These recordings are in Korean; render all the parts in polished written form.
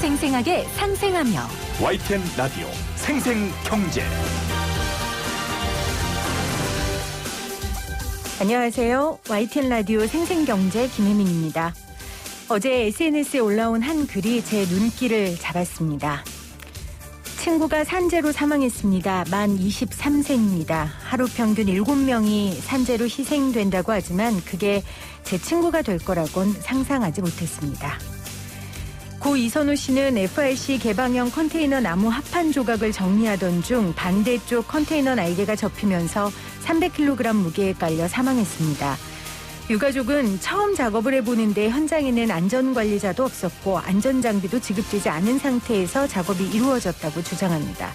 생생하게 상생하며 YTN 라디오 생생경제. 안녕하세요. YTN 라디오 생생경제 김혜민입니다. 어제 SNS에 올라온 한 글이 제 눈길을 잡았습니다. 친구가 산재로 사망했습니다. 만 23세입니다. 하루 평균 7명이 산재로 희생된다고 하지만 그게 제 친구가 될 거라곤 상상하지 못했습니다. 고 이선호 씨는 FRC 개방형 컨테이너 나무 합판 조각을 정리하던 중 반대쪽 컨테이너 날개가 접히면서 300kg 무게에 깔려 사망했습니다. 유가족은 처음 작업을 해보는데 현장에는 안전관리자도 없었고 안전장비도 지급되지 않은 상태에서 작업이 이루어졌다고 주장합니다.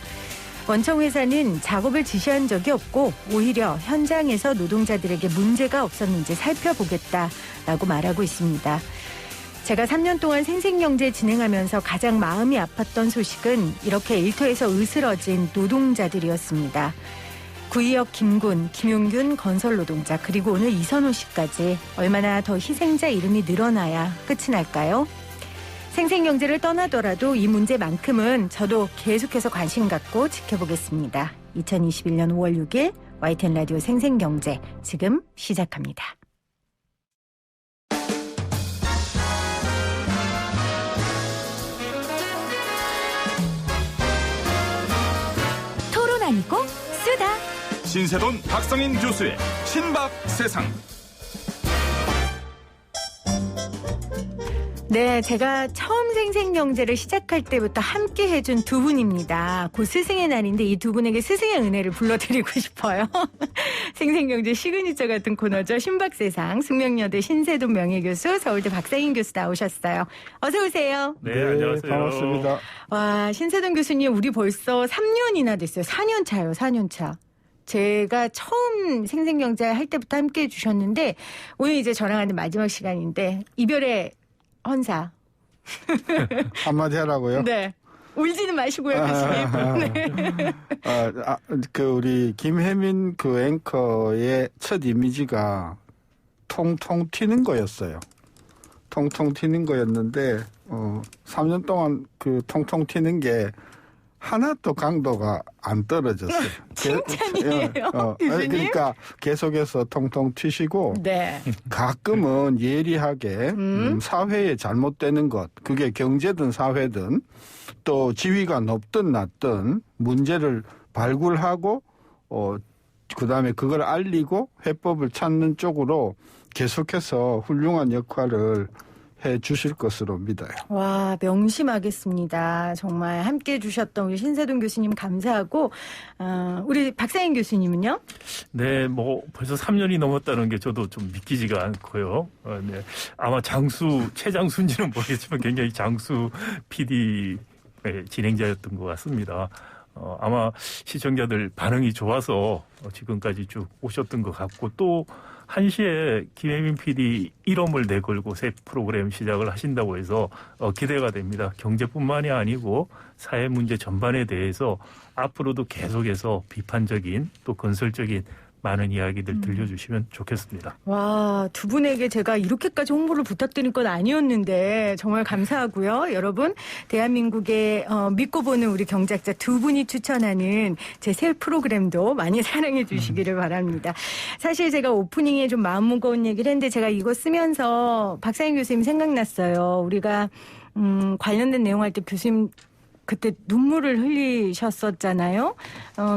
원청회사는 작업을 지시한 적이 없고 오히려 현장에서 노동자들에게 문제가 없었는지 살펴보겠다라고 말하고 있습니다. 제가 3년 동안 생생경제 진행하면서 가장 마음이 아팠던 소식은 이렇게 일터에서 으스러진 노동자들이었습니다. 구의역 김군, 김용균 건설노동자 그리고 오늘 이선호 씨까지 얼마나 더 희생자 이름이 늘어나야 끝이 날까요? 생생경제를 떠나더라도 이 문제만큼은 저도 계속해서 관심 갖고 지켜보겠습니다. 2021년 5월 6일 YTN 라디오 생생경제 지금 시작합니다. 토론 아니고 쓰다. 신세돈 박성인 교수의 신박세상. 네, 제가 처음 생생경제를 시작할 때부터 함께 해준 두 분입니다. 곧 스승의 날인데 이 두 분에게 스승의 은혜를 불러드리고 싶어요. 생생경제 시그니처 같은 코너죠. 신박세상 숙명여대 신세돈 명예교수, 서울대 박상인 교수 나오셨어요. 어서 오세요. 네, 안녕하세요. 반갑습니다. 와, 신세돈 교수님 우리 벌써 3년이나 됐어요. 4년 차요, 4년 차. 제가 처음 생생경제 할 때부터 함께 해주셨는데 오늘 이제 저랑 하는 마지막 시간인데 이별의 헌사. 한마디 하라고요? 네. 울지는 마시고요, 교수님. 네. 우리 김혜민 그 앵커의 첫 이미지가 통통 튀는 거였어요. 통통 튀는 거였는데, 3년 동안 그 통통 튀는 게 하나도 강도가 안 떨어졌어요. 칭찬이에요, 교수님? 그러니까 계속해서 통통 튀시고 네. 가끔은 예리하게 사회에 잘못되는 것, 그게 경제든 사회든 또 지위가 높든 낮든 문제를 발굴하고 그다음에 그걸 알리고 해법을 찾는 쪽으로 계속해서 훌륭한 역할을 해 주실 것으로 믿어요. 와, 명심하겠습니다. 정말 함께 해주셨던 우리 신세돈 교수님 감사하고 우리 박상인 교수님은요? 네, 벌써 3년이 넘었다는 게 저도 좀 믿기지가 않고요. 네, 아마 최장수인지는 모르겠지만 굉장히 장수 PD 진행자였던 것 같습니다. 아마 시청자들 반응이 좋아서 지금까지 쭉 오셨던 것 같고 또 1시에 김혜민 PD 1험을 내걸고 새 프로그램 시작을 하신다고 해서 기대가 됩니다. 경제뿐만이 아니고 사회 문제 전반에 대해서 앞으로도 계속해서 비판적인 또 건설적인 많은 이야기들 들려주시면 좋겠습니다. 와, 두 분에게 제가 이렇게까지 홍보를 부탁드린 건 아니었는데 정말 감사하고요. 여러분, 대한민국의 믿고 보는 우리 경제학자 두 분이 추천하는 제 새 프로그램도 많이 사랑해 주시기를 바랍니다. 사실 제가 오프닝에 좀 마음 무거운 얘기를 했는데 제가 이거 쓰면서 박상인 교수님 생각났어요. 우리가 관련된 내용할 때 교수님 그때 눈물을 흘리셨었잖아요.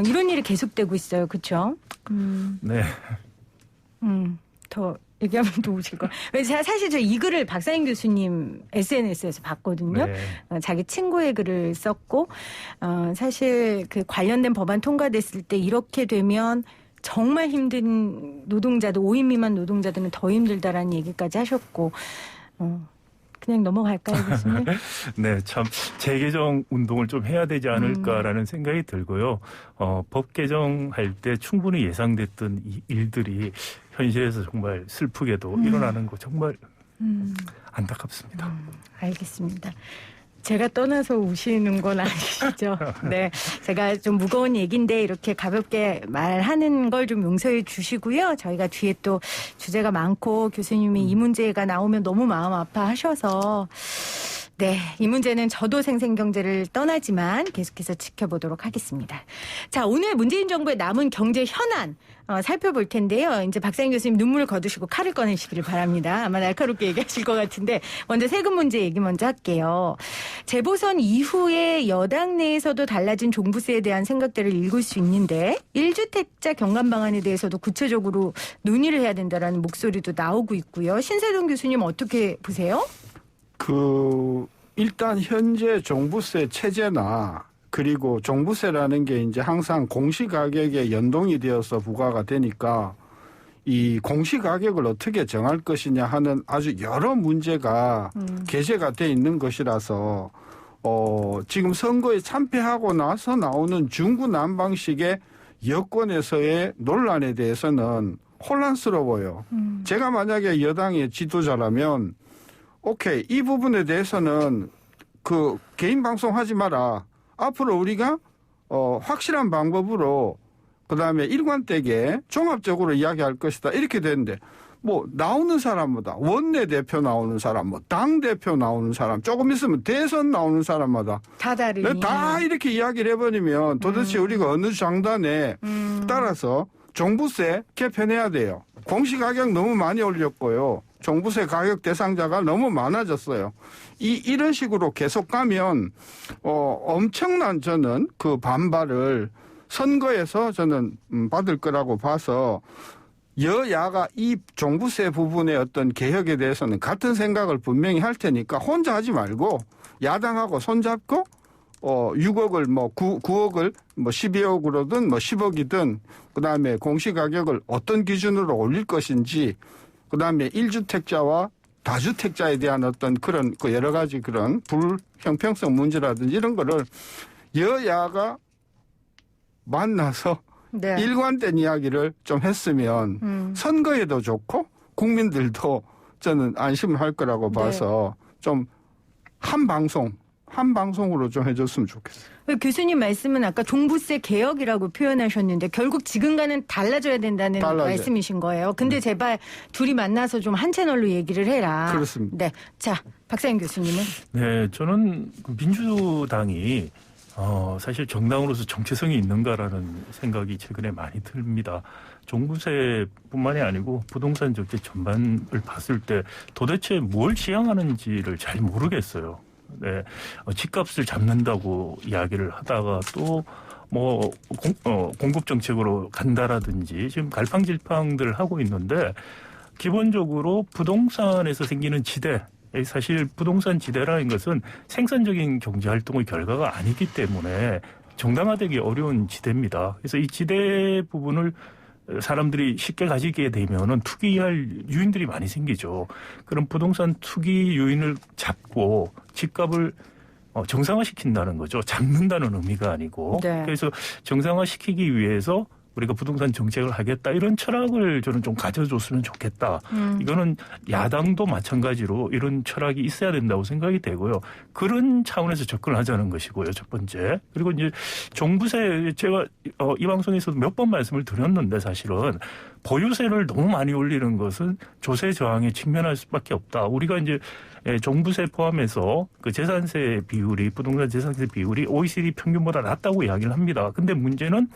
이런 일이 계속되고 있어요. 그렇죠? 네. 더 얘기하면 또 오실 거. 제가 사실 저 이 글을 박상인 교수님 SNS에서 봤거든요. 네. 자기 친구의 글을 썼고 사실 그 관련된 법안 통과됐을 때 이렇게 되면 정말 힘든 노동자들 5인 미만 노동자들은 더 힘들다라는 얘기까지 하셨고 그냥 넘어갈까요, 교수님? 네, 참 재개정 운동을 좀 해야 되지 않을까라는 생각이 들고요. 법 개정할 때 충분히 예상됐던 이 일들이 현실에서 정말 슬프게도 일어나는 거 정말 안타깝습니다. 알겠습니다. 제가 떠나서 우시는 건 아니시죠? 네, 제가 좀 무거운 얘기인데 이렇게 가볍게 말하는 걸 좀 용서해 주시고요. 저희가 뒤에 또 주제가 많고 교수님이 이 문제가 나오면 너무 마음 아파하셔서 네, 이 문제는 저도 생생경제를 떠나지만 계속해서 지켜보도록 하겠습니다. 자, 오늘 문재인 정부의 남은 경제 현안 살펴볼 텐데요. 이제 박사님 교수님 눈물을 거두시고 칼을 꺼내시기를 바랍니다. 아마 날카롭게 얘기하실 것 같은데 먼저 세금 문제 얘기 먼저 할게요. 재보선 이후에 여당 내에서도 달라진 종부세에 대한 생각들을 읽을 수 있는데 1주택자 경감 방안에 대해서도 구체적으로 논의를 해야 된다라는 목소리도 나오고 있고요. 신세동 교수님 어떻게 보세요? 일단 현재 종부세 체제나 그리고 종부세라는 게 이제 항상 공시가격에 연동이 되어서 부과가 되니까 이 공시가격을 어떻게 정할 것이냐 하는 아주 여러 문제가 게재가 돼 있는 것이라서 지금 선거에 참패하고 나서 나오는 중구난방식의 여권에서의 논란에 대해서는 혼란스러워요. 제가 만약에 여당의 지도자라면 오케이, 이 부분에 대해서는 개인 방송 하지 마라. 앞으로 우리가 확실한 방법으로 그다음에 일관되게 종합적으로 이야기할 것이다. 이렇게 되는데 뭐 나오는 사람마다 원내대표 나오는 사람, 뭐 당대표 나오는 사람, 조금 있으면 대선 나오는 사람마다 다 다르니. 다 이렇게 이야기를 해버리면 도대체 우리가 어느 장단에 따라서 종부세 개편해야 돼요. 공시가격 너무 많이 올렸고요. 종부세 가격 대상자가 너무 많아졌어요. 이런 식으로 계속 가면 엄청난 저는 그 반발을 선거에서 저는 받을 거라고 봐서 여야가 이 종부세 부분의 어떤 개혁에 대해서는 같은 생각을 분명히 할 테니까 혼자 하지 말고 야당하고 손잡고 6억을 뭐 9억을 뭐 12억으로든 뭐 10억이든 그다음에 공시가격을 어떤 기준으로 올릴 것인지 그다음에 1주택자와 다주택자에 대한 어떤 그런 여러 가지 그런 불형평성 문제라든지 이런 거를 여야가 만나서 네. 일관된 이야기를 좀 했으면 선거에도 좋고 국민들도 저는 안심을 할 거라고 봐서 좀 한 방송으로 좀 해줬으면 좋겠어요. 교수님 말씀은 아까 종부세 개혁이라고 표현하셨는데 결국 지금과는 달라져야 된다는 말씀이신 거예요. 근데 제발 둘이 만나서 좀 한 채널로 얘기를 해라. 그렇습니다. 네, 자 박사님 교수님은? 네, 저는 민주당이 사실 정당으로서 정체성이 있는가라는 생각이 최근에 많이 듭니다. 종부세뿐만이 아니고 부동산 정책 전반을 봤을 때 도대체 뭘 지향하는지를 잘 모르겠어요. 네, 집값을 잡는다고 이야기를 하다가 또 뭐 공급 정책으로 간다라든지 지금 갈팡질팡들 하고 있는데 기본적으로 부동산에서 생기는 지대, 사실 부동산 지대라는 것은 생산적인 경제 활동의 결과가 아니기 때문에 정당화되기 어려운 지대입니다. 그래서 이 지대 부분을 사람들이 쉽게 가지게 되면은 투기할 유인들이 많이 생기죠. 그럼 부동산 투기 유인을 잡고 집값을 정상화시킨다는 거죠. 잡는다는 의미가 아니고. 네. 그래서 정상화시키기 위해서 우리가 부동산 정책을 하겠다 이런 철학을 저는 좀 가져줬으면 좋겠다. 이거는 야당도 마찬가지로 이런 철학이 있어야 된다고 생각이 되고요. 그런 차원에서 접근하자는 것이고요. 첫 번째. 그리고 이제 종부세 제가 이 방송에서도 몇 번 말씀을 드렸는데 사실은 보유세를 너무 많이 올리는 것은 조세 저항에 직면할 수밖에 없다. 우리가 이제 종부세 포함해서 그 재산세 비율이 부동산 재산세 비율이 OECD 평균보다 낮다고 이야기를 합니다. 근데 문제는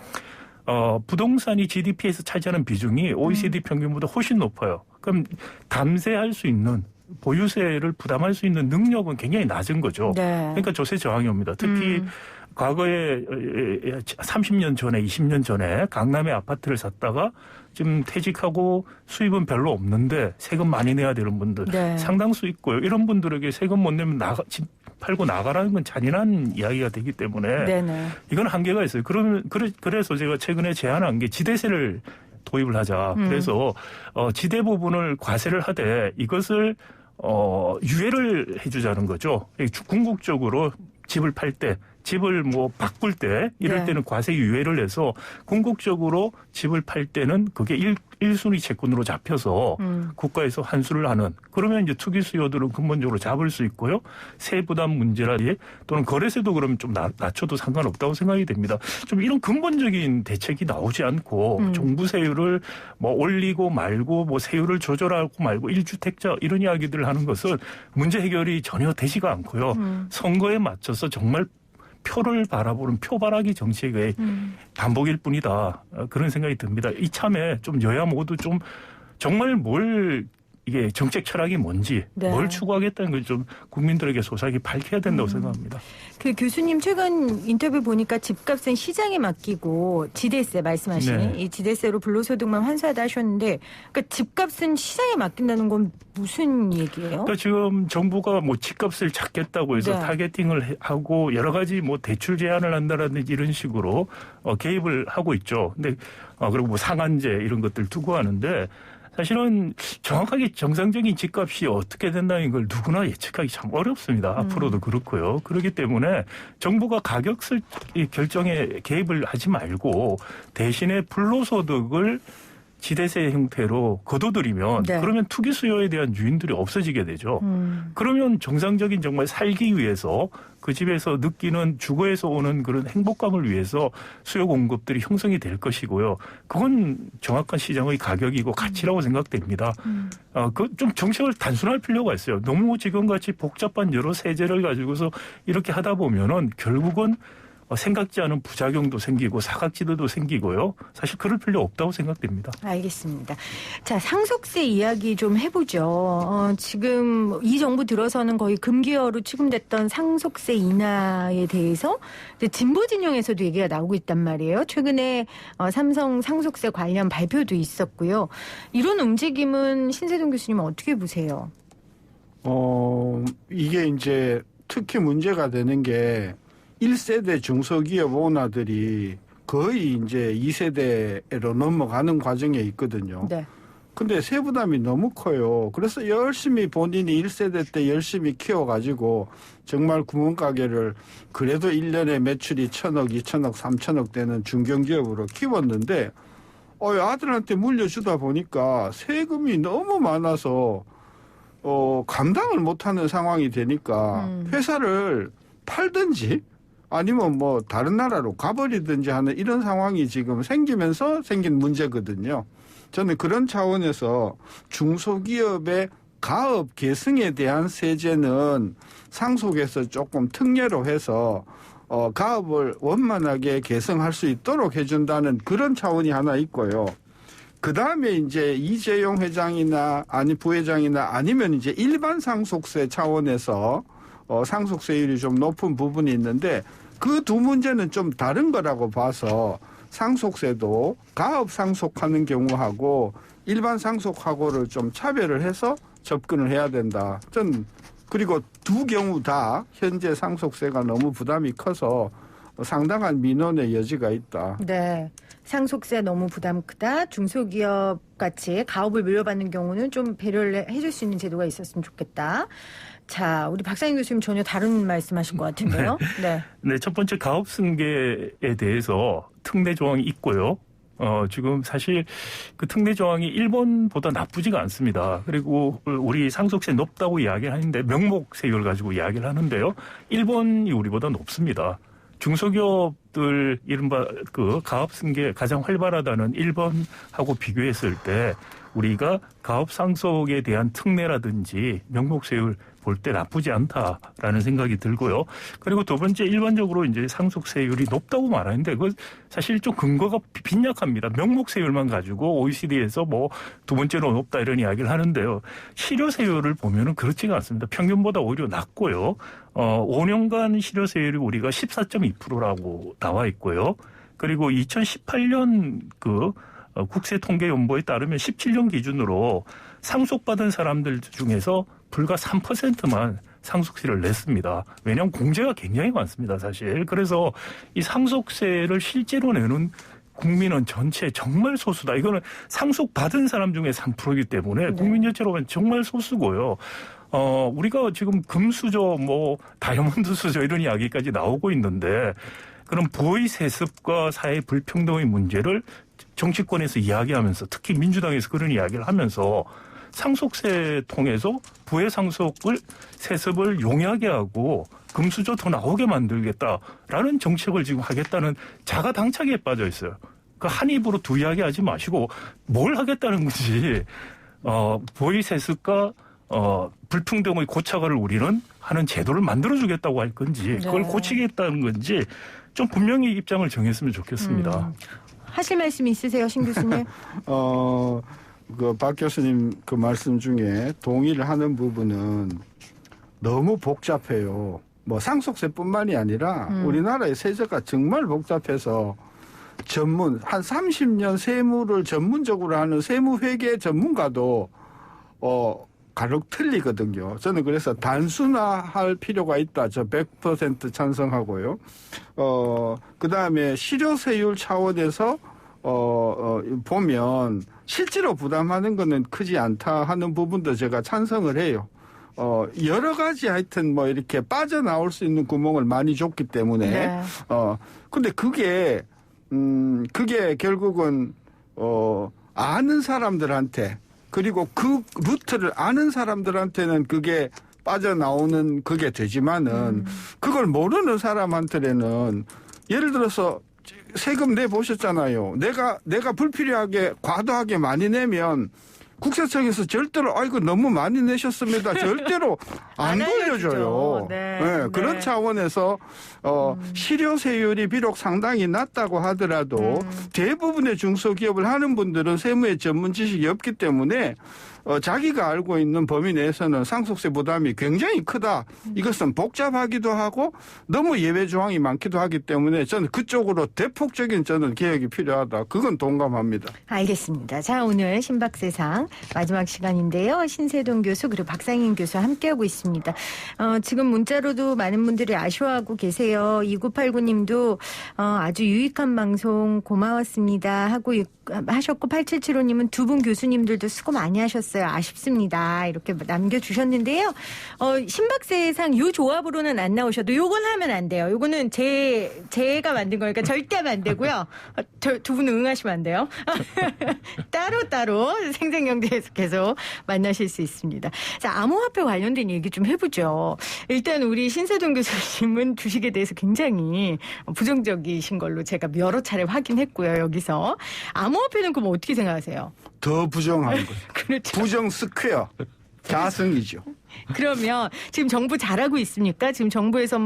부동산이 GDP에서 차지하는 비중이 OECD 평균보다 훨씬 높아요. 그럼 감세할 수 있는 보유세를 부담할 수 있는 능력은 굉장히 낮은 거죠. 네. 그러니까 조세 저항이 옵니다. 특히 과거에 30년 전에 20년 전에 강남에 아파트를 샀다가 지금 퇴직하고 수입은 별로 없는데 세금 많이 내야 되는 분들 네. 상당수 있고요. 이런 분들에게 세금 못 내면 집 팔고 나가라는 건 잔인한 이야기가 되기 때문에 네네. 이건 한계가 있어요. 그래서 제가 최근에 제안한 게 지대세를 도입을 하자. 그래서 지대 부분을 과세를 하되 이것을 유예를 해주자는 거죠. 궁극적으로 집을 팔 때 집을 뭐 바꿀 때 이럴 네. 때는 과세 유예를 해서 궁극적으로 집을 팔 때는 그게 1순위 채권으로 잡혀서 국가에서 환수를 하는 그러면 이제 투기 수요들은 근본적으로 잡을 수 있고요. 세 부담 문제라든지 또는 거래세도 그러면 좀 낮춰도 상관없다고 생각이 됩니다. 좀 이런 근본적인 대책이 나오지 않고 종부세율을 뭐 올리고 말고 뭐 세율을 조절하고 말고 1주택자 이런 이야기들을 하는 것은 문제 해결이 전혀 되지가 않고요. 선거에 맞춰서 정말 표를 바라보는 표바라기 정책의 반복일 뿐이다. 그런 생각이 듭니다. 이참에 좀 여야 모두 좀 정말 뭘 이게 정책 철학이 뭔지 네. 뭘 추구하겠다는 걸 좀 국민들에게 소상히 밝혀야 된다고 생각합니다. 그 교수님 최근 인터뷰 보니까 집값은 시장에 맡기고 지대세 말씀하신 네. 이 지대세로 불로소득만 환수하다 하셨는데 그러니까 집값은 시장에 맡긴다는 건 무슨 얘기예요? 그러니까 지금 정부가 뭐 집값을 잡겠다고 해서 네. 타겟팅을 하고 여러 가지 뭐 대출 제한을 한다라든지 이런 식으로 개입을 하고 있죠. 근데 그리고 뭐 상한제 이런 것들 두고 하는데 사실은 정확하게 정상적인 집값이 어떻게 된다는 걸 누구나 예측하기 참 어렵습니다. 앞으로도 그렇고요. 그렇기 때문에 정부가 가격 결정에 개입을 하지 말고 대신에 불로소득을 지대세 형태로 거둬들이면 네. 그러면 투기 수요에 대한 유인들이 없어지게 되죠. 그러면 정상적인 정말 살기 위해서 그 집에서 느끼는 주거에서 오는 그런 행복감을 위해서 수요 공급들이 형성이 될 것이고요. 그건 정확한 시장의 가격이고 가치라고 생각됩니다. 그 좀 정책을 단순할 필요가 있어요. 너무 지금같이 복잡한 여러 세제를 가지고서 이렇게 하다 보면은 결국은 생각지 않은 부작용도 생기고 사각지대도 생기고요. 사실 그럴 필요 없다고 생각됩니다. 알겠습니다. 자, 상속세 이야기 좀 해보죠. 지금 이 정부 들어서는 거의 금기어로 취급됐던 상속세 인하에 대해서 진보 진영에서도 얘기가 나오고 있단 말이에요. 최근에 삼성 상속세 관련 발표도 있었고요. 이런 움직임은 신세동 교수님은 어떻게 보세요? 이게 이제 특히 문제가 되는 게 1세대 중소기업 오너들이 거의 이제 2세대로 넘어가는 과정에 있거든요. 네. 근데 세부담이 너무 커요. 그래서 열심히 본인이 1세대 때 열심히 키워가지고 정말 구멍가게를 그래도 1년에 매출이 1,000억, 2,000억, 3,000억 되는 중견기업으로 키웠는데 아들한테 물려주다 보니까 세금이 너무 많아서 감당을 못하는 상황이 되니까 회사를 팔든지 아니면 뭐 다른 나라로 가버리든지 하는 이런 상황이 지금 생기면서 생긴 문제거든요. 저는 그런 차원에서 중소기업의 가업 계승에 대한 세제는 상속에서 조금 특례로 해서 가업을 원만하게 계승할 수 있도록 해준다는 그런 차원이 하나 있고요. 그 다음에 이제 이재용 회장이나 부회장이나 아니면 이제 일반 상속세 차원에서 상속세율이 좀 높은 부분이 있는데 그 두 문제는 좀 다른 거라고 봐서 상속세도 가업 상속하는 경우하고 일반 상속하고를 좀 차별을 해서 접근을 해야 된다. 그리고 두 경우 다 현재 상속세가 너무 부담이 커서 상당한 민원의 여지가 있다. 네. 상속세 너무 부담 크다. 중소기업 같이 가업을 물려받는 경우는 좀 배려를 해줄 수 있는 제도가 있었으면 좋겠다. 자, 우리 박상인 교수님 전혀 다른 말씀하신 것 같은데요. 네, 첫 번째 가업 승계에 대해서 특례 조항이 있고요. 지금 사실 그 특례 조항이 일본보다 나쁘지가 않습니다. 그리고 우리 상속세 높다고 이야기하는데 명목세율 가지고 이야기를 하는데요. 일본이 우리보다 높습니다. 중소기업들 이른바 그 가업 승계 가장 활발하다는 일본하고 비교했을 때 우리가 가업 상속에 대한 특례라든지 명목세율 볼 때 나쁘지 않다라는 생각이 들고요. 그리고 두 번째 일반적으로 이제 상속세율이 높다고 말하는데 그 사실 좀 근거가 빈약합니다. 명목세율만 가지고 OECD에서 뭐 두 번째로 높다 이런 이야기를 하는데요. 실효세율을 보면은 그렇지가 않습니다. 평균보다 오히려 낮고요. 5년간 실효세율이 우리가 14.2%라고 나와 있고요. 그리고 2018년 국세통계연보에 따르면 17년 기준으로 상속받은 사람들 중에서 불과 3%만 상속세를 냈습니다. 왜냐하면 공제가 굉장히 많습니다, 사실. 그래서 이 상속세를 실제로 내는 국민은 전체 정말 소수다. 이거는 상속받은 사람 중에 3%이기 때문에 네. 국민 전체로 보면 정말 소수고요. 우리가 지금 금수저, 다이아몬드 수저 이런 이야기까지 나오고 있는데 그런 부의 세습과 사회 불평등의 문제를 정치권에서 이야기하면서 특히 민주당에서 그런 이야기를 하면서 상속세 통해서 부의 세습을 용이하게 하고 금수저 더 나오게 만들겠다라는 정책을 지금 하겠다는 자가당착에 빠져 있어요. 그 한 입으로 두 이야기 하지 마시고 뭘 하겠다는 건지 부의 세습과 불평등의 고착화를 우리는 하는 제도를 만들어주겠다고 할 건지 그걸 네. 고치겠다는 건지 좀 분명히 입장을 정했으면 좋겠습니다. 하실 말씀 있으세요, 신 교수님? 그 박 교수님 그 말씀 중에 동의를 하는 부분은 너무 복잡해요. 뭐 상속세뿐만이 아니라 우리나라의 세제가 정말 복잡해서 한 30년 세무를 전문적으로 하는 세무회계 전문가도 가륵 틀리거든요. 저는 그래서 단순화할 필요가 있다. 저 100% 찬성하고요. 그다음에 실효세율 차원에서 보면 실제로 부담하는 거는 크지 않다 하는 부분도 제가 찬성을 해요. 여러 가지 하여튼 뭐 이렇게 빠져나올 수 있는 구멍을 많이 줬기 때문에. 네. 근데 그게 결국은, 아는 사람들한테 그리고 그 루트를 아는 사람들한테는 그게 빠져나오는 그게 되지만은 그걸 모르는 사람한테는 예를 들어서 세금 내보셨잖아요. 내가 불필요하게 과도하게 많이 내면 국세청에서 절대로 아이고 너무 많이 내셨습니다. 절대로 안 돌려줘요. 네. 네, 그런 네. 차원에서 실효세율이 비록 상당히 낮다고 하더라도 대부분의 중소기업을 하는 분들은 세무의 전문 지식이 없기 때문에 자기가 알고 있는 범위 내에서는 상속세 부담이 굉장히 크다. 이것은 복잡하기도 하고 너무 예외 조항이 많기도 하기 때문에 저는 그쪽으로 대폭적인 개혁이 필요하다. 그건 동감합니다. 알겠습니다. 자, 오늘 신박세상 마지막 시간인데요. 신세동 교수 그리고 박상인 교수와 함께하고 있습니다. 지금 문자로도 많은 분들이 아쉬워하고 계세요. 2989님도 아주 유익한 방송 고마웠습니다 하고 하셨고 8775님은 두 분 교수님들도 수고 많이 하셨어요. 아쉽습니다. 이렇게 남겨주셨는데요. 신박세상 요 조합으로는 안 나오셔도 요건 하면 안 돼요. 요거는 제가 만든 거니까 절대 하면 안 되고요. 두 분은 응하시면 안 돼요. 따로 생생경제에서 계속 만나실 수 있습니다. 자, 암호화폐 관련된 얘기 좀 해보죠. 일단 우리 신세동 교수님은 주식에 대해서 굉장히 부정적이신 걸로 제가 여러 차례 확인했고요. 여기서 암호화폐는 그럼 어떻게 생각하세요? 더 부정한 거예요. 그렇죠. 부정 스퀘어. 자승이죠. 그러면 지금 정부 잘하고 있습니까? 지금 정부에서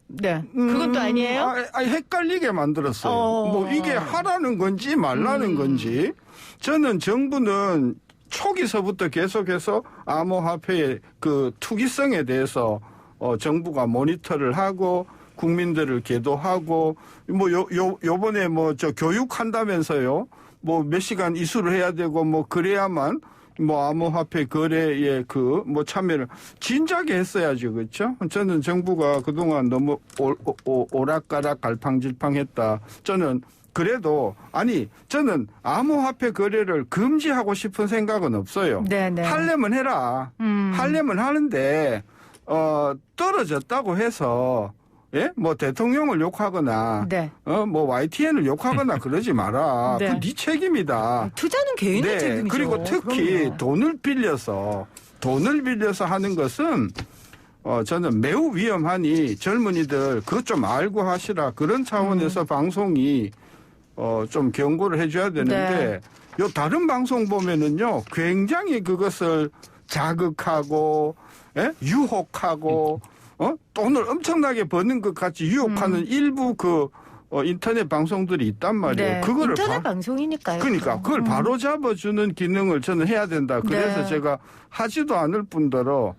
네, 그것도 아니에요? 헷갈리게 만들었어요. 뭐 이게 하라는 건지 말라는 건지. 저는 정부는 초기서부터 계속해서 암호화폐의 그 투기성에 대해서 정부가 모니터를 하고 국민들을 계도하고 요번에 교육한다면서요. 몇 시간 이수를 해야 되고 그래야만 암호화폐 거래에 참여를 진작에 했어야죠. 그렇죠? 저는 정부가 그동안 너무 오락가락 갈팡질팡했다. 저는 그래도 저는 암호화폐 거래를 금지하고 싶은 생각은 없어요. 네네. 하려면 해라. 하려면 하는데 떨어졌다고 해서 대통령을 욕하거나 네. YTN을 욕하거나 그러지 마라. 네. 그 네 책임이다. 투자는 개인의 책임이죠. 그리고 특히 그럼요. 돈을 빌려서 하는 것은 저는 매우 위험하니 젊은이들 그것 좀 알고 하시라. 그런 차원에서 방송이 좀 경고를 해줘야 되는데 요 다른 방송 보면은요 굉장히 그것을 자극하고 유혹하고 돈을 엄청나게 버는 것 같이 유혹하는 일부 인터넷 방송들이 있단 말이에요. 네. 그거를 인터넷 방송이니까요. 그러니까 그걸 바로 잡아주는 기능을 저는 해야 된다. 그래서 네. 제가 하지도 않을 뿐더러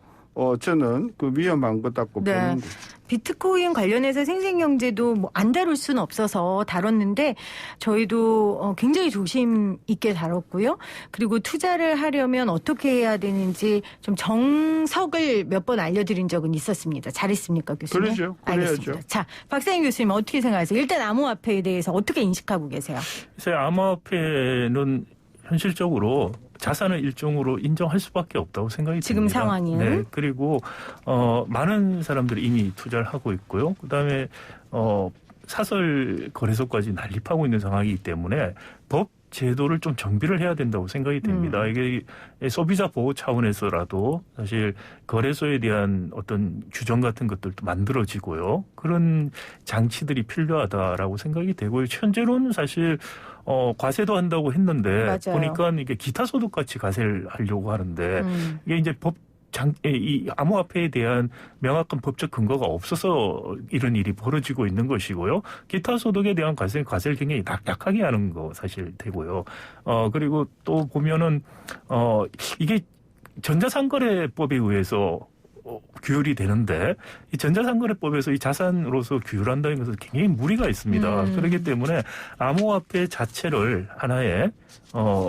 저는 그 위험한 거다고 네. 보는 거죠. 비트코인 관련해서 생생경제도 뭐 안 다룰 수는 없어서 다뤘는데 저희도 굉장히 조심 있게 다뤘고요. 그리고 투자를 하려면 어떻게 해야 되는지 좀 정석을 몇 번 알려드린 적은 있었습니다. 잘했습니까, 교수님? 그러죠. 그래야죠. 알겠습니다. 자, 박상인 교수님 어떻게 생각하세요? 일단 암호화폐에 대해서 어떻게 인식하고 계세요? 그래서 암호화폐는 현실적으로 자산을 일종으로 인정할 수밖에 없다고 생각이 지금 듭니다. 상황은. 네, 그리고 많은 사람들이 이미 투자를 하고 있고요. 그다음에 사설 거래소까지 난립하고 있는 상황이기 때문에 법 제도를 좀 정비를 해야 된다고 생각이 됩니다. 이게 소비자 보호 차원에서라도 사실 거래소에 대한 어떤 규정 같은 것들도 만들어지고요. 그런 장치들이 필요하다라고 생각이 되고요. 현재로는 사실 과세도 한다고 했는데 맞아요. 보니까 이게 기타 소득 같이 과세를 하려고 하는데 이게 이제 이 암호화폐에 대한 명확한 법적 근거가 없어서 이런 일이 벌어지고 있는 것이고요. 기타 소득에 대한 과세를 굉장히 약하게 하는 거 사실 되고요. 그리고 또 보면은 이게 전자상거래법에 의해서 규율이 되는데 이 전자상거래법에서 이 자산으로서 규율한다는 것은 굉장히 무리가 있습니다. 그렇기 때문에 암호화폐 자체를 하나의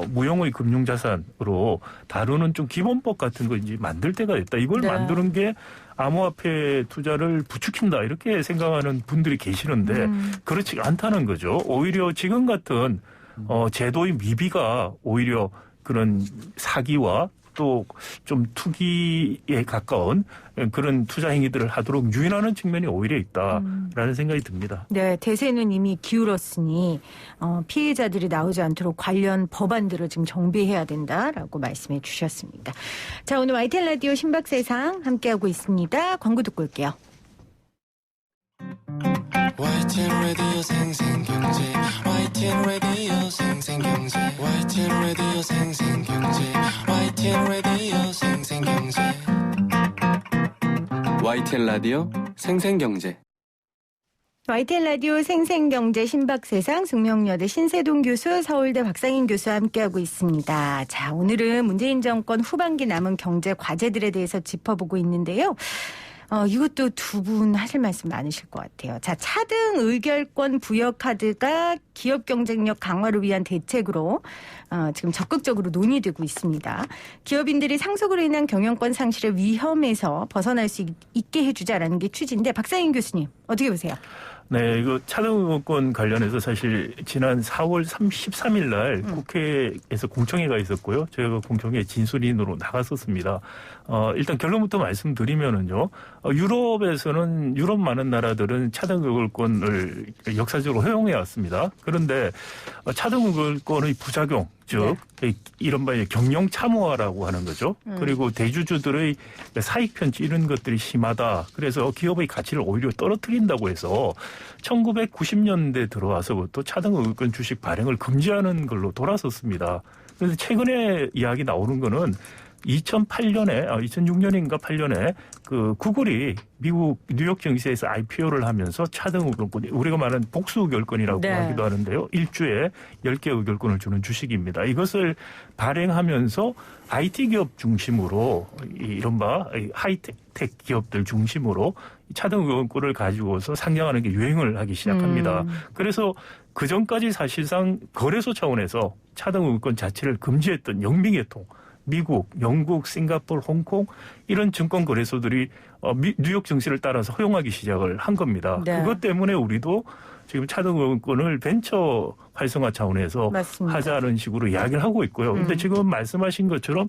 무형의 금융자산으로 다루는 좀 기본법 같은 거 이제 만들 때가 됐다. 이걸 네. 만드는 게 암호화폐 투자를 부추긴다 이렇게 생각하는 분들이 계시는데 그렇지 않다는 거죠. 오히려 지금 같은 제도의 미비가 오히려 그런 사기와 또 좀 투기에 가까운 그런 투자 행위들을 하도록 유인하는 측면이 오히려 있다라는 생각이 듭니다. 네, 대세는 이미 기울었으니 피해자들이 나오지 않도록 관련 법안들을 지금 정비해야 된다라고 말씀해 주셨습니다. 자, 오늘 YTN 라디오 신박세상 함께하고 있습니다. 광고 듣고 올게요. YTN 라디오 생생경제 YTN 라디오 생생경제 YTN 라디오 생생경제 YTN 라디오 생생경제 YTN 라디오 생생경제 YTN 라디오 생생경제 신박세상 숙명여대 신세동 교수, 서울대 박상인 교수와 함께하고 있습니다. 자, 오늘은 문재인 정권 후반기 남은 경제 과제들에 대해서 짚어보고 있는데요. 이것도 두 분 하실 말씀 많으실 것 같아요. 자, 차등 의결권 부여 카드가 기업 경쟁력 강화를 위한 대책으로 지금 적극적으로 논의되고 있습니다. 기업인들이 상속으로 인한 경영권 상실의 위험에서 벗어날 수 있게 해주자라는 게 취지인데 박상인 교수님 어떻게 보세요? 네, 이거 차등의원권 관련해서 사실 지난 4월 13일 날 국회에서 공청회가 있었고요. 저희가 공청회 진술인으로 나갔었습니다. 일단 결론부터 말씀드리면은요. 유럽에서는 유럽 많은 나라들은 차등의결권을 역사적으로 허용해 왔습니다. 그런데 차등의결권의 부작용, 즉 이른바 경영 참호화라고 하는 거죠. 그리고 대주주들의 사익 편취 이런 것들이 심하다. 그래서 기업의 가치를 오히려 떨어뜨린다고 해서 1990년대 들어와서부터 차등의결권 주식 발행을 금지하는 걸로 돌아섰습니다. 그래서 최근에 이야기 나오는 거는 2006년인가 8년에 그 구글이 미국 뉴욕 증시에서 IPO를 하면서 차등 의결권, 우리가 말하는 복수 의결권이라고 하기도 하는데요. 일주에 10개 의결권을 주는 주식입니다. 이것을 발행하면서 IT 기업 중심으로 이른바 하이텍 기업들 중심으로 차등 의결권을 가지고서 상장하는 게 유행을 하기 시작합니다. 그래서 그 전까지 사실상 거래소 차원에서 차등 의결권 자체를 금지했던 영미계통, 미국, 영국, 싱가포르, 홍콩 이런 증권 거래소들이 뉴욕 증시를 따라서 허용하기 시작을 한 겁니다. 네. 그것 때문에 우리도 지금 차등의원권을 벤처 활성화 차원에서 맞습니다. 하자는 식으로 이야기를 하고 있고요. 그런데 지금 말씀하신 것처럼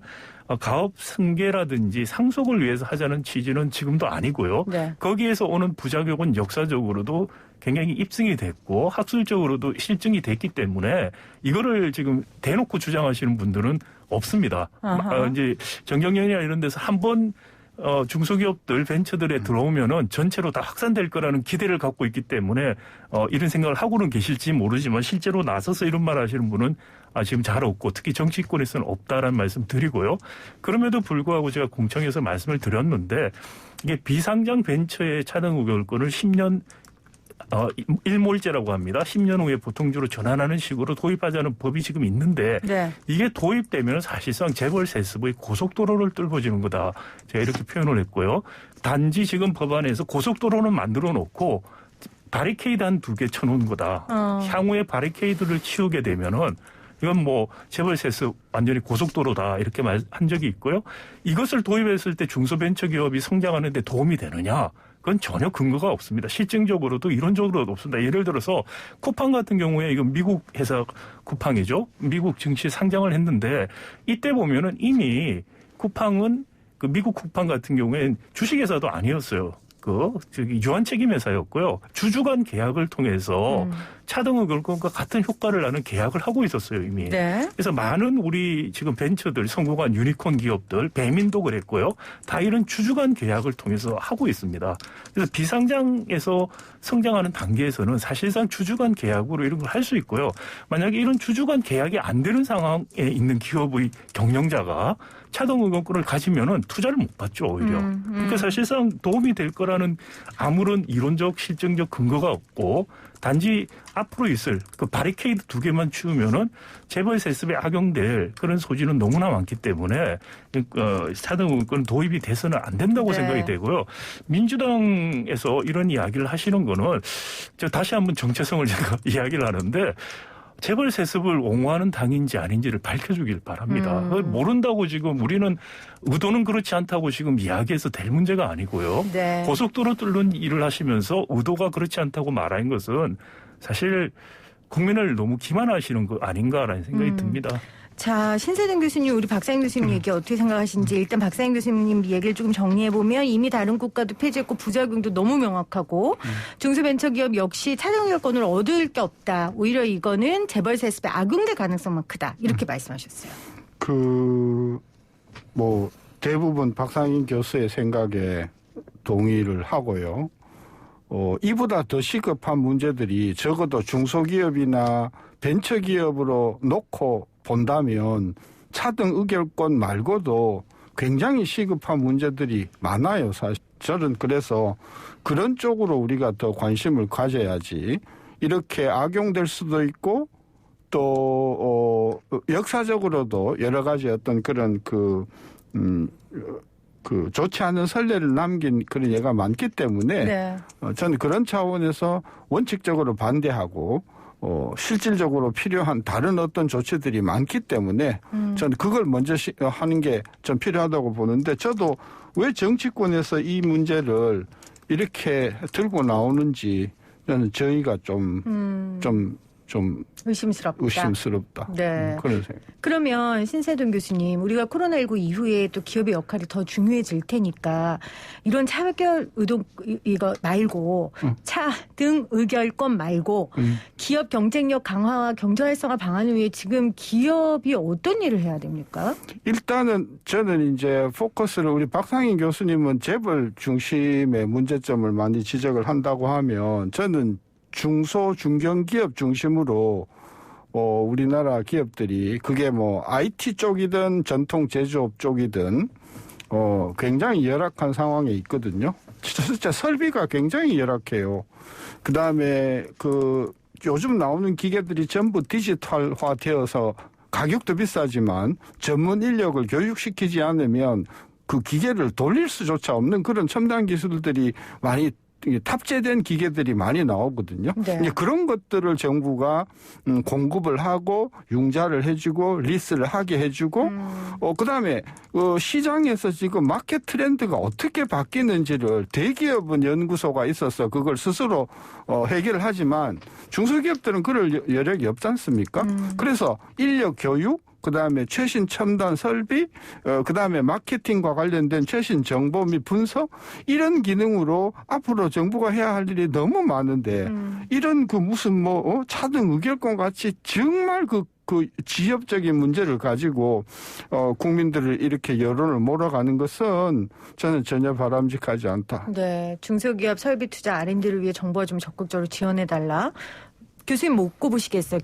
가업 승계라든지 상속을 위해서 하자는 취지는 지금도 아니고요. 네. 거기에서 오는 부작용은 역사적으로도 굉장히 입증이 됐고 학술적으로도 실증이 됐기 때문에 이거를 지금 대놓고 주장하시는 분들은 없습니다. 이제 정경련이나 이런 데서 한번 중소기업들 벤처들에 들어오면은 전체로 다 확산될 거라는 기대를 갖고 있기 때문에 이런 생각을 하고는 계실지 모르지만 실제로 나서서 이런 말 하시는 분은 지금 잘 없고 특히 정치권에서는 없다라는 말씀 드리고요. 그럼에도 불구하고 제가 공청회에서 말씀을 드렸는데 이게 비상장 벤처의 차등 의결권을 10년 일몰제라고 합니다. 10년 후에 보통주로 전환하는 식으로 도입하자는 법이 지금 있는데 네. 이게 도입되면 사실상 재벌 세습의 고속도로를 뚫어지는 거다. 제가 이렇게 표현을 했고요. 단지 지금 법안에서 고속도로는 만들어 놓고 바리케이드 한 2개 쳐놓은 거다. 향후에 바리케이드를 치우게 되면은 이건 뭐 재벌 세습 완전히 고속도로다 이렇게 한 적이 있고요. 이것을 도입했을 때 중소벤처기업이 성장하는 데 도움이 되느냐. 그건 전혀 근거가 없습니다. 실증적으로도 이론적으로도 없습니다. 예를 들어서 쿠팡 같은 경우에 이건 미국 회사 쿠팡이죠. 미국 증시에 상장을 했는데 이때 보면은 이미 쿠팡은 그 미국 쿠팡 같은 경우에는 주식회사도 아니었어요. 유한 책임 회사였고요. 주주간 계약을 통해서 차등의결권과 같은 효과를 나는 계약을 하고 있었어요, 이미. 네. 그래서 많은 우리 지금 벤처들, 성공한 유니콘 기업들, 배민도 그랬고요. 다 이런 주주간 계약을 통해서 하고 있습니다. 그래서 비상장에서 성장하는 단계에서는 사실상 주주간 계약으로 이런 걸 할 수 있고요. 만약에 이런 주주간 계약이 안 되는 상황에 있는 기업의 경영자가 차등의견권을 가지면은 투자를 못 받죠, 오히려. 그러니까 사실상 도움이 될 거라는 아무런 이론적, 실증적 근거가 없고 단지 앞으로 있을 그 바리케이드 2개만 치우면은 재벌 세습에 악용될 그런 소지는 너무나 많기 때문에 차등의견 도입이 돼서는 안 된다고 네. 생각이 되고요. 민주당에서 이런 이야기를 하시는 거는 저 다시 한번 정체성을 제가 이야기를 하는데 재벌 세습을 옹호하는 당인지 아닌지를 밝혀주길 바랍니다. 모른다고 지금 우리는 의도는 그렇지 않다고 지금 이야기해서 될 문제가 아니고요. 네. 고속도로 뚫는 일을 하시면서 의도가 그렇지 않다고 말하는 것은 사실 국민을 너무 기만하시는 거 아닌가라는 생각이 듭니다. 자, 신세정 교수님, 우리 박사님 교수님 얘기 어떻게 생각하시는지 일단 박사님 교수님 얘기를 조금 정리해보면 이미 다른 국가도 폐지했고 부작용도 너무 명확하고 중소벤처기업 역시 차등의결권을 얻을 게 없다. 오히려 이거는 재벌 세습에 악용될 가능성만 크다. 이렇게 말씀하셨어요. 대부분 박상인 교수의 생각에 동의를 하고요. 이보다 더 시급한 문제들이 적어도 중소기업이나 벤처기업으로 놓고 본다면 차등 의결권 말고도 굉장히 시급한 문제들이 많아요. 사실 저는 그래서 그런 쪽으로 우리가 더 관심을 가져야지 이렇게 악용될 수도 있고 또 역사적으로도 여러 가지 어떤 그런 좋지 않은 선례를 남긴 그런 예가 많기 때문에 네. 저는 그런 차원에서 원칙적으로 반대하고 실질적으로 필요한 다른 어떤 조치들이 많기 때문에 저는 그걸 먼저 하는 게 좀 필요하다고 보는데 저도 왜 정치권에서 이 문제를 이렇게 들고 나오는지 저는 저희가 좀 의심스럽다. 네. 그런 생각. 그러면 신세동 교수님, 우리가 코로나19 이후에 또 기업의 역할이 더 중요해질 테니까 이런 차별 의동 이거 말고 차등 의결권 말고 기업 경쟁력 강화와 경제 활성화 방안을 위해 지금 기업이 어떤 일을 해야 됩니까? 일단은 저는 이제 포커스를 우리 박상인 교수님은 재벌 중심의 문제점을 많이 지적을 한다고 하면 저는 중소 중견기업 중심으로 우리나라 기업들이 그게 IT 쪽이든 전통 제조업 쪽이든 굉장히 열악한 상황에 있거든요. 진짜 설비가 굉장히 열악해요. 그다음에 요즘 나오는 기계들이 전부 디지털화 되어서 가격도 비싸지만 전문 인력을 교육시키지 않으면 그 기계를 돌릴 수조차 없는 그런 첨단 기술들이 많이 탑재된 기계들이 많이 나오거든요. 네. 이제 그런 것들을 정부가 공급을 하고 융자를 해주고 리스를 하게 해주고 그다음에 시장에서 지금 마켓 트렌드가 어떻게 바뀌는지를 대기업은 연구소가 있어서 그걸 스스로 해결을 하지만 중소기업들은 그럴 여력이 없지 않습니까? 그래서 인력 교육 그다음에 최신 첨단 설비, 그다음에 마케팅과 관련된 최신 정보 및 분석 이런 기능으로 앞으로 정부가 해야 할 일이 너무 많은데 이런 무슨 차등 의결권 같이 정말 그 지역적인 문제를 가지고 국민들을 이렇게 여론을 몰아가는 것은 저는 전혀 바람직하지 않다. 네, 중소기업 설비 투자 R&D를 위해 정부가 좀 적극적으로 지원해달라. 교수님 못 꼽으시겠어요?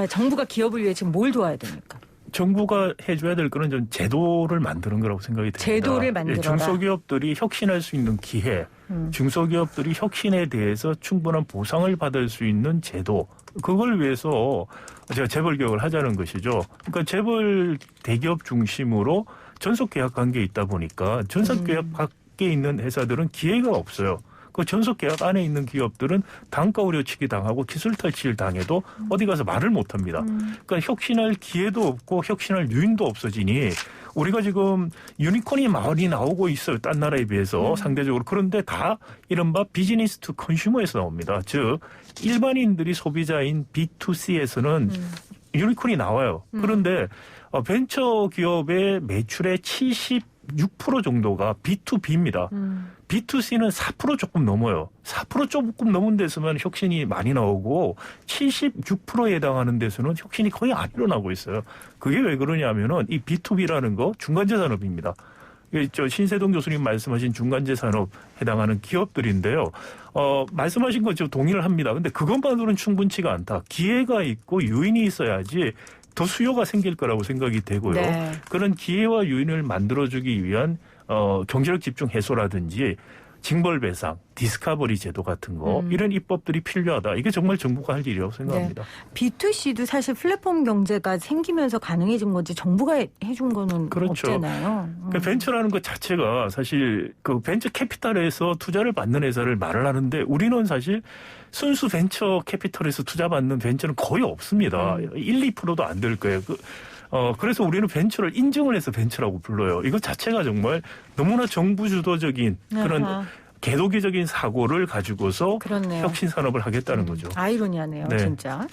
정부가 기업을 위해 지금 뭘 도와야 됩니까? 정부가 해줘야 될 거는 좀 제도를 만드는 거라고 생각이 듭니다. 제도를 만들어라. 중소기업들이 혁신할 수 있는 기회, 중소기업들이 혁신에 대해서 충분한 보상을 받을 수 있는 제도, 그걸 위해서 제가 재벌 개혁을 하자는 것이죠. 그러니까 재벌 대기업 중심으로 전속 계약 관계에 있다 보니까 전속 계약 밖에 있는 회사들은 기회가 없어요. 그 전속 계약 안에 있는 기업들은 단가 우려치기 당하고 기술 탈취를 당해도 어디 가서 말을 못 합니다. 그러니까 혁신할 기회도 없고 혁신할 유인도 없어지니 우리가 지금 유니콘이 많이 나오고 있어요. 딴 나라에 비해서 상대적으로. 그런데 다 이른바 비즈니스 투 컨슈머에서 나옵니다. 즉 일반인들이 소비자인 B2C에서는 유니콘이 나와요. 그런데 벤처 기업의 매출의 76% 정도가 B2B입니다. B2C는 4% 조금 넘어요. 4% 조금 넘은 데서만 혁신이 많이 나오고 76%에 해당하는 데서는 혁신이 거의 안 일어나고 있어요. 그게 왜 그러냐면은 이 B2B라는 거 중간재 산업입니다. 저 신세동 교수님 말씀하신 중간재 산업 해당하는 기업들인데요. 말씀하신 것 좀 동의를 합니다. 근데 그것만으로는 충분치가 않다. 기회가 있고 유인이 있어야지 더 수요가 생길 거라고 생각이 되고요. 네. 그런 기회와 유인을 만들어주기 위한 경제력 집중 해소라든지 징벌 배상, 디스커버리 제도 같은 거 이런 입법들이 필요하다. 이게 정말 정부가 할 일이라고 생각합니다. 네. B2C도 사실 플랫폼 경제가 생기면서 가능해진 거지 정부가 해준 거는 그렇죠. 없잖아요. 그러니까 벤처라는 것 자체가 사실 그 벤처 캐피탈에서 투자를 받는 회사를 말을 하는데 우리는 사실 순수 벤처 캐피탈에서 투자받는 벤처는 거의 없습니다. 1, 2%도 안 될 거예요. 그래서 우리는 벤처를 인증을 해서 벤처라고 불러요. 이거 자체가 정말 너무나 정부 주도적인 그런 아하. 개도기적인 사고를 가지고서 그렇네요. 혁신 산업을 하겠다는 거죠. 아이러니하네요, 네. 진짜.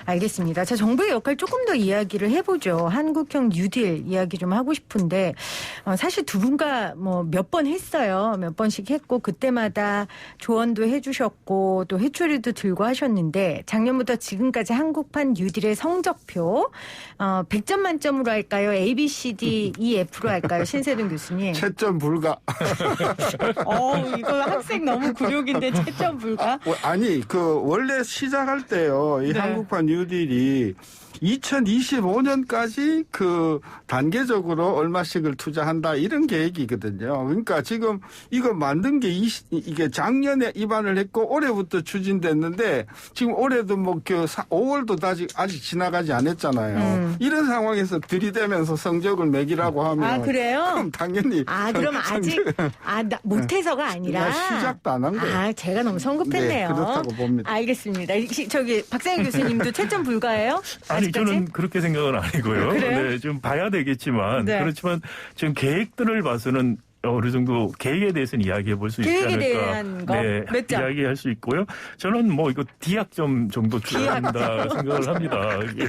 알겠습니다. 자, 정부의 역할 조금 더 이야기를 해보죠. 한국형 뉴딜 이야기 좀 하고 싶은데 사실 두 분과 뭐 몇 번 했어요. 몇 번씩 했고 그때마다 조언도 해주셨고 또 회초리도 들고 하셨는데 작년부터 지금까지 한국판 뉴딜의 성적표 100점 만점으로 할까요? A, B, C, D, E, F로 할까요? 신세동 교수님. 채점 불가. 이거 학생 너무 굴욕인데 채점 불가? 아니 원래 시작할 때요. 이 네. 한국판 뉴딜이 2025년까지 그 단계적으로 얼마씩을 투자한다 이런 계획이거든요. 그러니까 지금 이거 만든 게 이게 작년에 입안을 했고 올해부터 추진됐는데 지금 올해도 뭐 5월도 아직 지나가지 않았잖아요. 이런 상황에서 들이대면서 성적을 매기라고 하면 아, 그래요? 그럼 당연히 그럼 아직 못해서가 아니라 시작도 안 한 거예요. 제가 너무 성급했네요. 네, 그렇다고 봅니다. 알겠습니다. 저기 박상현 교수님도 채점 불가예요? 아니 아직까지? 저는 그렇게 생각은 아니고요. 그래요? 네, 좀 봐야 되겠지만 네. 그렇지만 지금 계획들을 봐서는 어느 정도 계획에 대해서는 이야기해 볼 수 있지 계획에 않을까. 대한 거? 네, 몇 점? 이야기할 수 있고요. 저는 뭐 이거 D학점 정도 주어진다 생각을 합니다. 이게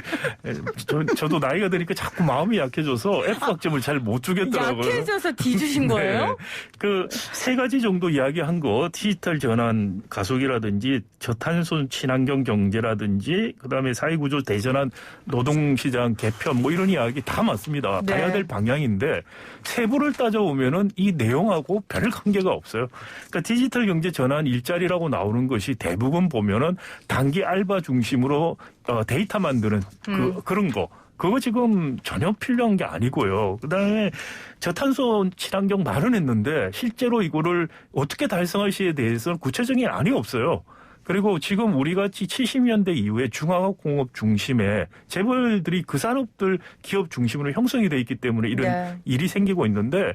저도 나이가 드니까 자꾸 마음이 약해져서 F학점을 잘 못 주겠더라고요. 약해져서 D 주신 거예요? 네. 그 세 가지 정도 이야기한 거 디지털 전환 가속이라든지 저탄소 친환경 경제라든지 그다음에 사회구조 대전환 노동시장 개편 뭐 이런 이야기 다 맞습니다. 네. 가야 될 방향인데 세부를 따져보면은 이 내용하고 별 관계가 없어요. 그러니까 디지털 경제 전환 일자리라고 나오는 것이 대부분 보면은 단기 알바 중심으로 데이터 만드는 그런 거. 그거 지금 전혀 필요한 게 아니고요. 그다음에 저탄소 친환경 말은 했는데 실제로 이거를 어떻게 달성할 시에 대해서는 구체적인 안이 없어요. 그리고 지금 우리 같이 70년대 이후에 중화공업 중심에 재벌들이 그 산업들 기업 중심으로 형성이 돼 있기 때문에 이런 네. 일이 생기고 있는데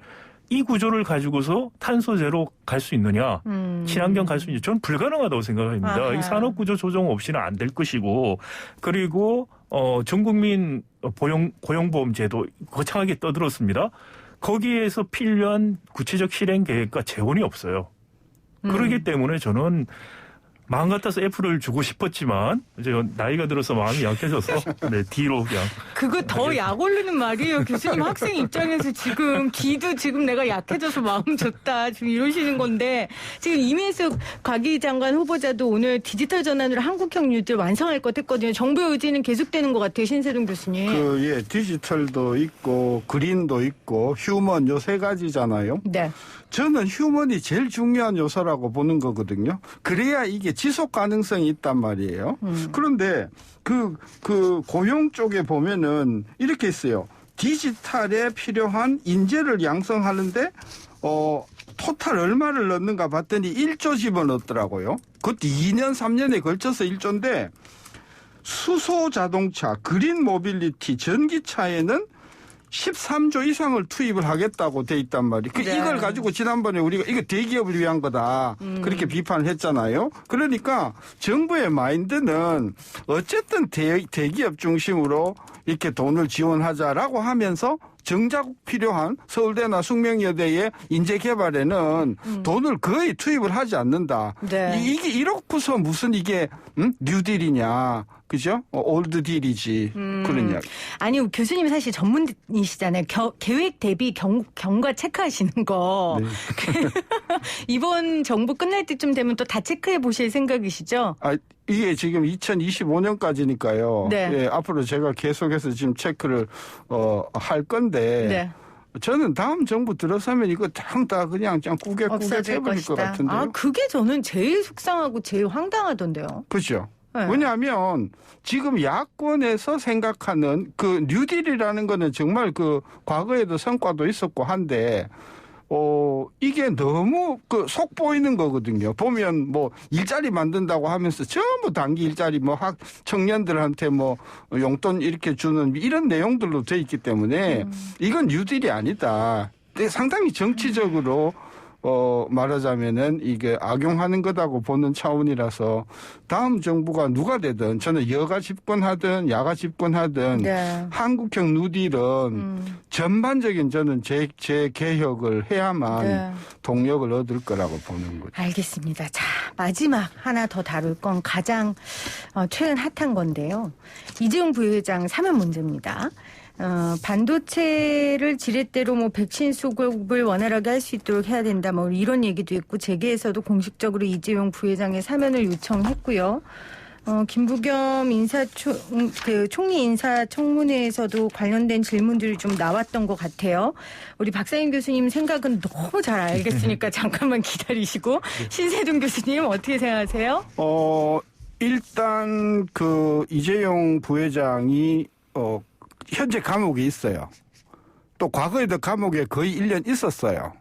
이 구조를 가지고서 탄소 제로 갈 수 있느냐, 친환경 갈 수 있느냐, 저는 불가능하다고 생각합니다. 아하. 이 산업 구조 조정 없이는 안 될 것이고, 그리고 전 국민 고용보험 제도 거창하게 떠들었습니다. 거기에서 필요한 구체적 실행 계획과 재원이 없어요. 그렇기 때문에 저는 마음 같아서 F를 주고 싶었지만 이제 나이가 들어서 마음이 약해져서 네, D로 그냥. 그거 더 약 올리는 말이에요. 교수님 학생 입장에서 지금 D도 지금 내가 약해져서 마음 줬다 지금 이러시는 건데 지금 이명수 과기장관 후보자도 오늘 디지털 전환으로 한국형 뉴딜 완성할 것 했거든요. 정부의 의지는 계속되는 것 같아요. 신세동 교수님. 디지털도 있고 그린도 있고 휴먼 요 세 가지잖아요. 네. 저는 휴먼이 제일 중요한 요소라고 보는 거거든요. 그래야 이게 지속 가능성이 있단 말이에요. 그런데 그 고용 쪽에 보면은 이렇게 있어요. 디지털에 필요한 인재를 양성하는데 토탈 얼마를 넣는가 봤더니 1조 집어넣었더라고요. 그것도 2년 3년에 걸쳐서 1조인데 수소 자동차, 그린 모빌리티, 전기차에는 13조 이상을 투입을 하겠다고 돼 있단 말이에요. 네. 이걸 가지고 지난번에 우리가 이거 대기업을 위한 거다. 그렇게 비판을 했잖아요. 그러니까 정부의 마인드는 어쨌든 대기업 중심으로 이렇게 돈을 지원하자라고 하면서 정작 필요한 서울대나 숙명여대의 인재 개발에는 돈을 거의 투입을 하지 않는다. 네. 이게 이렇고서 무슨 이게 뉴딜이냐. 그죠? 올드 딜이지. 그런 이야기. 아니 교수님이 사실 전문이시잖아요. 계획 대비 경과 체크하시는 거. 네. 이번 정부 끝날 때쯤 되면 또 다 체크해 보실 생각이시죠? 이게 지금 2025년까지니까요. 네. 예, 앞으로 제가 계속해서 지금 체크를 할 건데 네. 저는 다음 정부 들어서면 이거 다 그냥 꾸게 없어질 해버릴 것 것이다. 같은데요. 아, 그게 저는 제일 속상하고 제일 황당하던데요. 그렇죠. 네. 왜냐하면 지금 야권에서 생각하는 그 뉴딜이라는 거는 정말 그 과거에도 성과도 있었고 한데 이게 너무 속 보이는 거거든요. 보면 뭐 일자리 만든다고 하면서 전부 단기 일자리 청년들한테 용돈 이렇게 주는 이런 내용들로 돼 있기 때문에 이건 뉴딜이 아니다. 상당히 정치적으로 말하자면은 이게 악용하는 거다고 보는 차원이라서 다음 정부가 누가 되든 저는 여가 집권하든 야가 집권하든 네. 한국형 뉴딜은 전반적인 저는 재개혁을 해야만 네. 동력을 얻을 거라고 보는 거죠. 알겠습니다. 자, 마지막 하나 더 다룰 건 가장 최근 핫한 건데요. 이재용 부회장 사면 문제입니다. 반도체를 지렛대로 백신 수급을 원활하게 할 수 있도록 해야 된다. 이런 얘기도 있고 재계에서도 공식적으로 이재용 부회장의 사면을 요청했고요. 김부겸 총리 인사청문회에서도 관련된 질문들이 좀 나왔던 것 같아요. 우리 박사님 교수님 생각은 너무 잘 알겠으니까 잠깐만 기다리시고 신세동 교수님 어떻게 생각하세요? 일단 이재용 부회장이 현재 감옥에 있어요. 또 과거에도 감옥에 거의 1년 있었어요.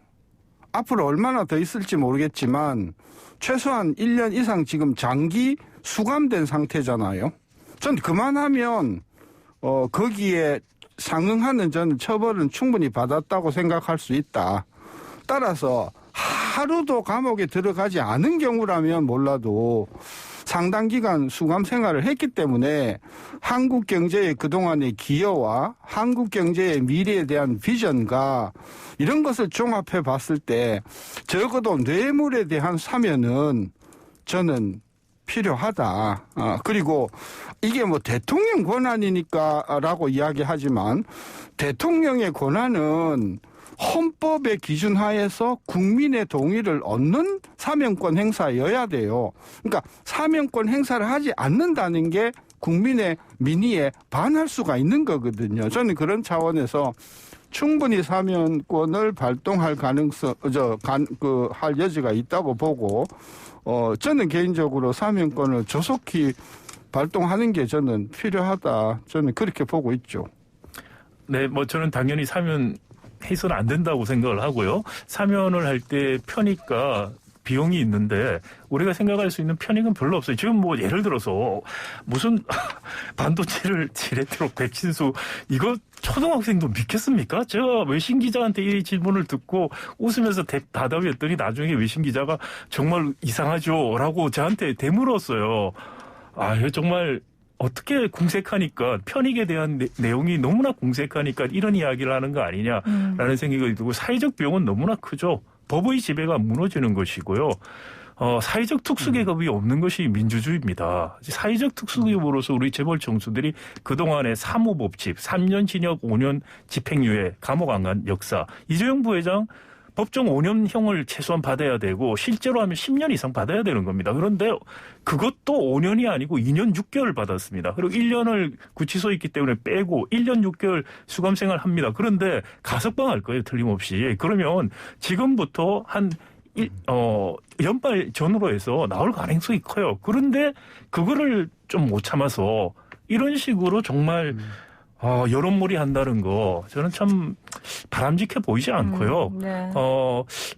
앞으로 얼마나 더 있을지 모르겠지만 최소한 1년 이상 지금 장기 수감된 상태잖아요. 전 그만하면 거기에 상응하는 저는 처벌은 충분히 받았다고 생각할 수 있다. 따라서 하루도 감옥에 들어가지 않은 경우라면 몰라도 상당 기간 수감 생활을 했기 때문에 한국 경제의 그동안의 기여와 한국 경제의 미래에 대한 비전과 이런 것을 종합해 봤을 때 적어도 뇌물에 대한 사면은 저는 필요하다. 그리고 이게 대통령 권한이니까라고 이야기하지만 대통령의 권한은 헌법의 기준 하에서 국민의 동의를 얻는 사면권 행사여야 돼요. 그러니까 사면권 행사를 하지 않는다는 게 국민의 민의에 반할 수가 있는 거거든요. 저는 그런 차원에서 충분히 사면권을 발동할 할 여지가 있다고 보고, 저는 개인적으로 사면권을 조속히 발동하는 게 저는 필요하다. 저는 그렇게 보고 있죠. 네, 저는 당연히 사면 해서는 안 된다고 생각을 하고요. 사면을 할 때 편의가 비용이 있는데 우리가 생각할 수 있는 편익은 별로 없어요. 지금 예를 들어서 무슨 반도체를 지렛대로 백신수 이거 초등학생도 믿겠습니까? 제가 외신 기자한테 이 질문을 듣고 웃으면서 답답했더니 나중에 외신 기자가 정말 이상하죠 라고 저한테 되물었어요. 이거 정말 어떻게 궁색하니까 편익에 대한 내용이 너무나 궁색하니까 이런 이야기를 하는 거 아니냐라는 생각이 들고 사회적 비용은 너무나 크죠. 법의 지배가 무너지는 것이고요. 사회적 특수계급이 없는 것이 민주주의입니다. 사회적 특수계급으로서 우리 재벌 총수들이 그동안의 사무법칙, 3년 징역 5년 집행유예, 감옥 안 간 역사. 이재용 부회장 법정 5년형을 최소한 받아야 되고 실제로 하면 10년 이상 받아야 되는 겁니다. 그런데 그것도 5년이 아니고 2년 6개월 받았습니다. 그리고 1년을 구치소에 있기 때문에 빼고 1년 6개월 수감생활 합니다. 그런데 가석방할 거예요. 틀림없이. 그러면 지금부터 한 연말 전후로 해서 나올 가능성이 커요. 그런데 그거를 좀 못 참아서 이런 식으로 정말 여론몰이 한다는 거 저는 참 바람직해 보이지 않고요. 네.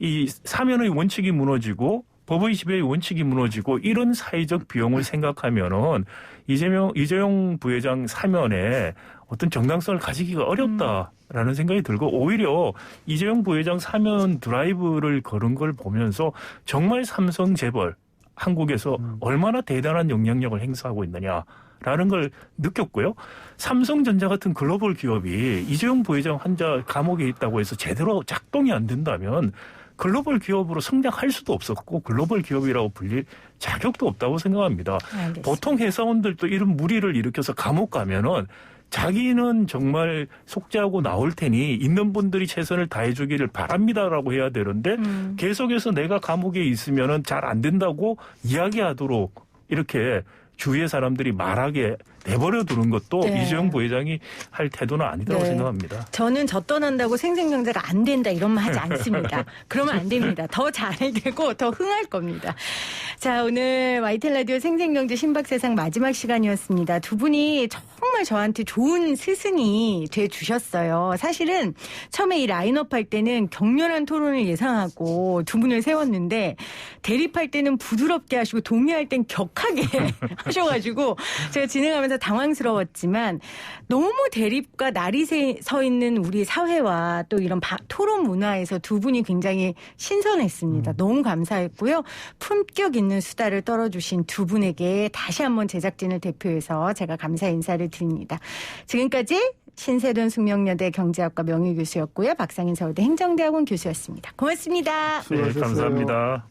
이 사면의 원칙이 무너지고 법의 지배의 원칙이 무너지고 이런 사회적 비용을 생각하면은 이재용 부회장 사면에 어떤 정당성을 가지기가 어렵다라는 생각이 들고 오히려 이재용 부회장 사면 드라이브를 걸은 걸 보면서 정말 삼성 재벌 한국에서 얼마나 대단한 영향력을 행사하고 있느냐라는 걸 느꼈고요. 삼성전자 같은 글로벌 기업이 이재용 부회장 환자 감옥에 있다고 해서 제대로 작동이 안 된다면 글로벌 기업으로 성장할 수도 없었고 글로벌 기업이라고 불릴 자격도 없다고 생각합니다. 알겠습니다. 보통 회사원들도 이런 무리를 일으켜서 감옥 가면은 자기는 정말 속죄하고 나올 테니 있는 분들이 최선을 다해주기를 바랍니다라고 해야 되는데 계속해서 내가 감옥에 있으면은 잘 안 된다고 이야기하도록 이렇게 주위의 사람들이 말하게 내버려 두는 것도 네. 이재용 부회장이 할 태도는 아니라고 네. 생각합니다. 저는 저 떠난다고 생생경제가 안 된다 이런 말 하지 않습니다. 그러면 안 됩니다. 더 잘 되고 더 흥할 겁니다. 자, 오늘 YTN 라디오 생생경제 신박세상 마지막 시간이었습니다. 두 분이 정말 저한테 좋은 스승이 돼 주셨어요. 사실은 처음에 이 라인업 할 때는 격렬한 토론을 예상하고 두 분을 세웠는데 대립할 때는 부드럽게 하시고 동의할 땐 격하게 하셔가지고 제가 진행하면서 당황스러웠지만 너무 대립과 날이 서 있는 우리 사회와 또 이런 토론 문화에서 두 분이 굉장히 신선했습니다. 너무 감사했고요. 품격 있는 수다를 떨어주신 두 분에게 다시 한번 제작진을 대표해서 제가 감사 인사를 드립니다. 지금까지 신세돈 숙명여대 경제학과 명예교수였고요. 박상인 서울대 행정대학원 교수였습니다. 고맙습니다. 네, 감사합니다.